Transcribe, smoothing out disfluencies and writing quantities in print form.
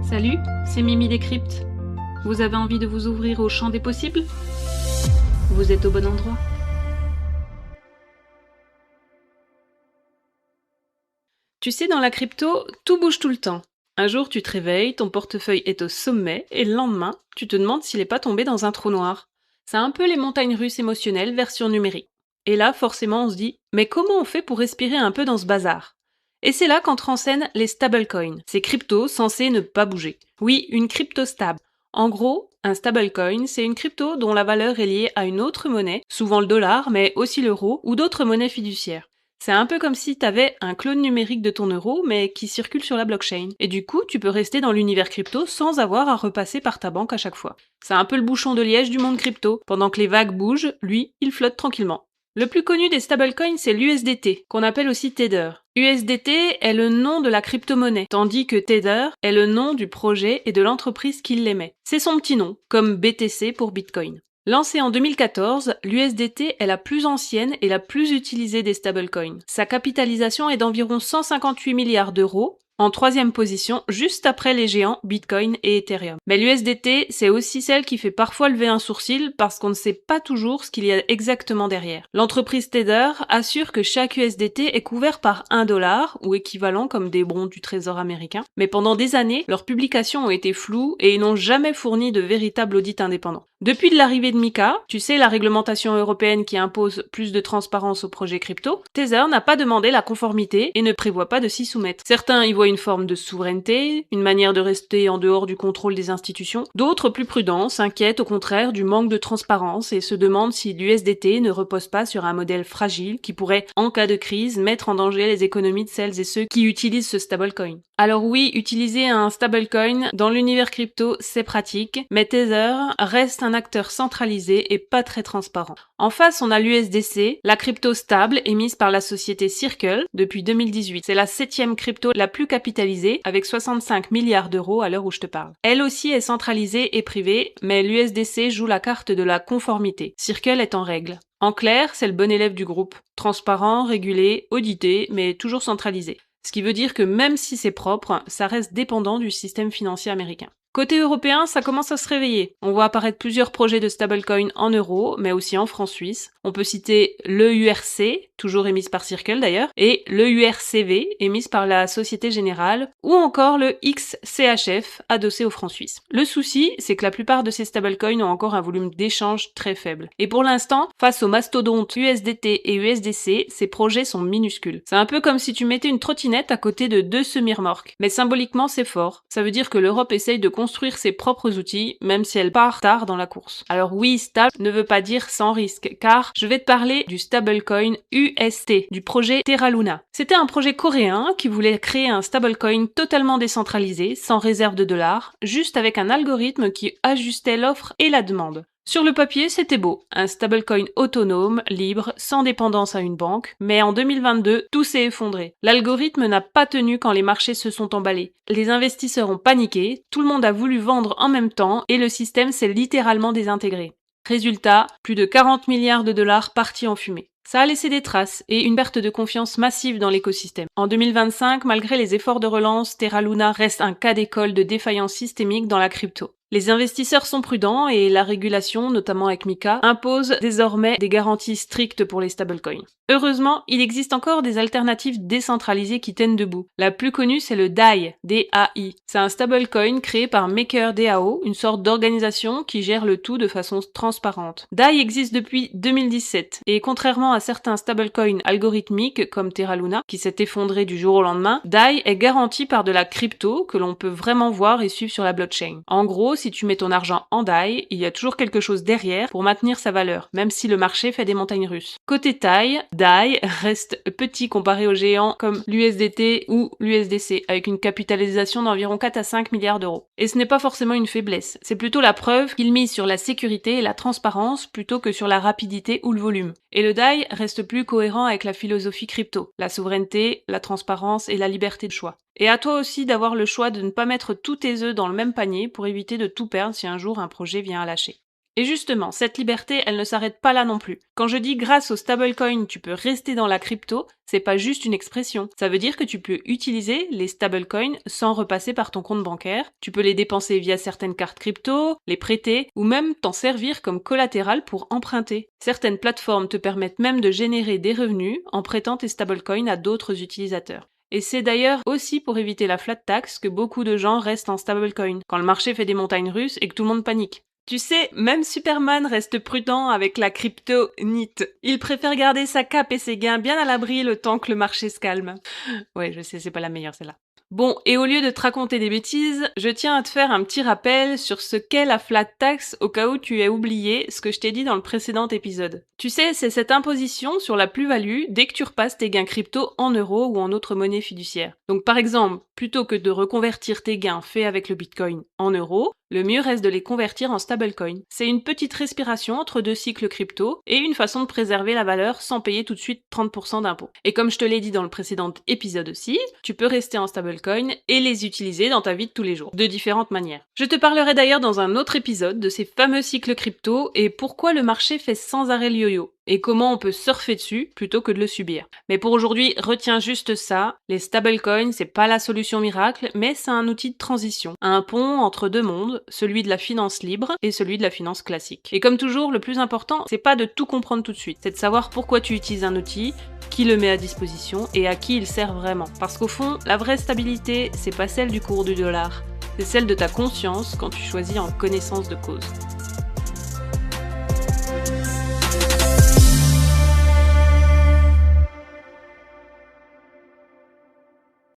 Salut, c'est Mimi Décrypte. Vous avez envie de vous ouvrir au champ des possibles? Vous êtes au bon endroit. Tu sais, dans la crypto, tout bouge tout le temps. Un jour, tu te réveilles, ton portefeuille est au sommet, et le lendemain, tu te demandes s'il n'est pas tombé dans un trou noir. C'est un peu les montagnes russes émotionnelles version numérique. Et là, forcément, on se dit, mais comment on fait pour respirer un peu dans ce bazar? Et c'est là qu'entrent en scène les stablecoins, ces cryptos censés ne pas bouger. Oui, une crypto stable. En gros, un stablecoin, c'est une crypto dont la valeur est liée à une autre monnaie, souvent le dollar, mais aussi l'euro, ou d'autres monnaies fiduciaires. C'est un peu comme si t'avais un clone numérique de ton euro, mais qui circule sur la blockchain. Et du coup, tu peux rester dans l'univers crypto sans avoir à repasser par ta banque à chaque fois. C'est un peu le bouchon de liège du monde crypto. Pendant que les vagues bougent, lui, il flotte tranquillement. Le plus connu des stablecoins, c'est l'USDT, qu'on appelle aussi Tether. USDT est le nom de la crypto-monnaie, tandis que Tether est le nom du projet et de l'entreprise qui l'émet. C'est son petit nom, comme BTC pour Bitcoin. Lancée en 2014, l'USDT est la plus ancienne et la plus utilisée des stablecoins. Sa capitalisation est d'environ 158 milliards d'euros, en troisième position, juste après les géants Bitcoin et Ethereum. Mais l'USDT, c'est aussi celle qui fait parfois lever un sourcil parce qu'on ne sait pas toujours ce qu'il y a exactement derrière. L'entreprise Tether assure que chaque USDT est couvert par $1 ou équivalent comme des bons du trésor américain. Mais pendant des années, leurs publications ont été floues et ils n'ont jamais fourni de véritable audit indépendant. Depuis l'arrivée de MiCA, tu sais, la réglementation européenne qui impose plus de transparence aux projets crypto, Tether n'a pas demandé la conformité et ne prévoit pas de s'y soumettre. Certains y voient une forme de souveraineté, une manière de rester en dehors du contrôle des institutions. D'autres, plus prudents, s'inquiètent au contraire du manque de transparence et se demandent si l'USDT ne repose pas sur un modèle fragile qui pourrait, en cas de crise, mettre en danger les économies de celles et ceux qui utilisent ce stablecoin. Alors oui, utiliser un stablecoin dans l'univers crypto, c'est pratique, mais Tether reste un acteur centralisé et pas très transparent. En face, on a l'USDC, la crypto stable émise par la société Circle depuis 2018. C'est la 7e crypto la plus capitalisée, avec 65 milliards d'euros à l'heure où je te parle. Elle aussi est centralisée et privée, mais l'USDC joue la carte de la conformité. Circle est en règle. En clair, c'est le bon élève du groupe. Transparent, régulé, audité, mais toujours centralisé. Ce qui veut dire que même si c'est propre, ça reste dépendant du système financier américain. Côté européen, ça commence à se réveiller. On voit apparaître plusieurs projets de stablecoin en euros, mais aussi en francs suisses. On peut citer l'EURC, toujours émise par Circle d'ailleurs, et l'EURCV, émise par la Société Générale, ou encore le XCHF, adossé aux francs suisses. Le souci, c'est que la plupart de ces stablecoins ont encore un volume d'échange très faible. Et pour l'instant, face aux mastodontes USDT et USDC, ces projets sont minuscules. C'est un peu comme si tu mettais une trottinette à côté de deux semi-remorques. Mais symboliquement, c'est fort. Ça veut dire que l'Europe essaye de construire ses propres outils, même si elle part tard dans la course. Alors oui, stable ne veut pas dire sans risque, car je vais te parler du stablecoin UST, du projet Terra Luna. C'était un projet coréen qui voulait créer un stablecoin totalement décentralisé, sans réserve de dollars, juste avec un algorithme qui ajustait l'offre et la demande. Sur le papier, c'était beau, un stablecoin autonome, libre, sans dépendance à une banque, mais en 2022, tout s'est effondré. L'algorithme n'a pas tenu quand les marchés se sont emballés. Les investisseurs ont paniqué, tout le monde a voulu vendre en même temps et le système s'est littéralement désintégré. Résultat, plus de 40 milliards de dollars partis en fumée. Ça a laissé des traces et une perte de confiance massive dans l'écosystème. En 2025, malgré les efforts de relance, Terra Luna reste un cas d'école de défaillance systémique dans la crypto. Les investisseurs sont prudents et la régulation, notamment avec MiCA, impose désormais des garanties strictes pour les stablecoins. Heureusement, il existe encore des alternatives décentralisées qui tiennent debout. La plus connue, c'est le DAI, D-A-I. C'est un stablecoin créé par MakerDAO, une sorte d'organisation qui gère le tout de façon transparente. DAI existe depuis 2017 et contrairement à certains stablecoins algorithmiques comme Terra Luna, qui s'est effondré du jour au lendemain, DAI est garanti par de la crypto que l'on peut vraiment voir et suivre sur la blockchain. En gros, si tu mets ton argent en DAI, il y a toujours quelque chose derrière pour maintenir sa valeur, même si le marché fait des montagnes russes. Côté taille, DAI reste petit comparé aux géants comme l'USDT ou l'USDC, avec une capitalisation d'environ 4 à 5 milliards d'euros. Et ce n'est pas forcément une faiblesse, c'est plutôt la preuve qu'il mise sur la sécurité et la transparence plutôt que sur la rapidité ou le volume. Et le DAI reste plus cohérent avec la philosophie crypto, la souveraineté, la transparence et la liberté de choix. Et à toi aussi d'avoir le choix de ne pas mettre tous tes œufs dans le même panier pour éviter de tout perdre si un jour un projet vient à lâcher. Et justement, cette liberté, elle ne s'arrête pas là non plus. Quand je dis grâce au stablecoin, tu peux rester dans la crypto, c'est pas juste une expression. Ça veut dire que tu peux utiliser les stablecoins sans repasser par ton compte bancaire. Tu peux les dépenser via certaines cartes crypto, les prêter ou même t'en servir comme collatéral pour emprunter. Certaines plateformes te permettent même de générer des revenus en prêtant tes stablecoins à d'autres utilisateurs. Et c'est d'ailleurs aussi pour éviter la flat tax que beaucoup de gens restent en stablecoin, quand le marché fait des montagnes russes et que tout le monde panique. Tu sais, même Superman reste prudent avec la crypto NIT. Il préfère garder sa cape et ses gains bien à l'abri le temps que le marché se calme. Ouais, je sais, c'est pas la meilleure celle-là. Bon, et au lieu de te raconter des bêtises, je tiens à te faire un petit rappel sur ce qu'est la flat tax au cas où tu aies oublié ce que je t'ai dit dans le précédent épisode. Tu sais, c'est cette imposition sur la plus-value dès que tu repasses tes gains crypto en euros ou en autre monnaie fiduciaire. Donc par exemple, plutôt que de reconvertir tes gains faits avec le Bitcoin en euros, le mieux reste de les convertir en stablecoin. C'est une petite respiration entre deux cycles crypto et une façon de préserver la valeur sans payer tout de suite 30% d'impôts. Et comme je te l'ai dit dans le précédent épisode aussi, tu peux rester en stablecoin et les utiliser dans ta vie de tous les jours, de différentes manières. Je te parlerai d'ailleurs dans un autre épisode de ces fameux cycles crypto et pourquoi le marché fait sans arrêt le yo-yo, et comment on peut surfer dessus plutôt que de le subir. Mais pour aujourd'hui, retiens juste ça, les stablecoins, c'est pas la solution miracle, mais c'est un outil de transition, un pont entre deux mondes, celui de la finance libre et celui de la finance classique. Et comme toujours, le plus important, c'est pas de tout comprendre tout de suite, c'est de savoir pourquoi tu utilises un outil, qui le met à disposition et à qui il sert vraiment. Parce qu'au fond, la vraie stabilité, c'est pas celle du cours du dollar, c'est celle de ta conscience quand tu choisis en connaissance de cause.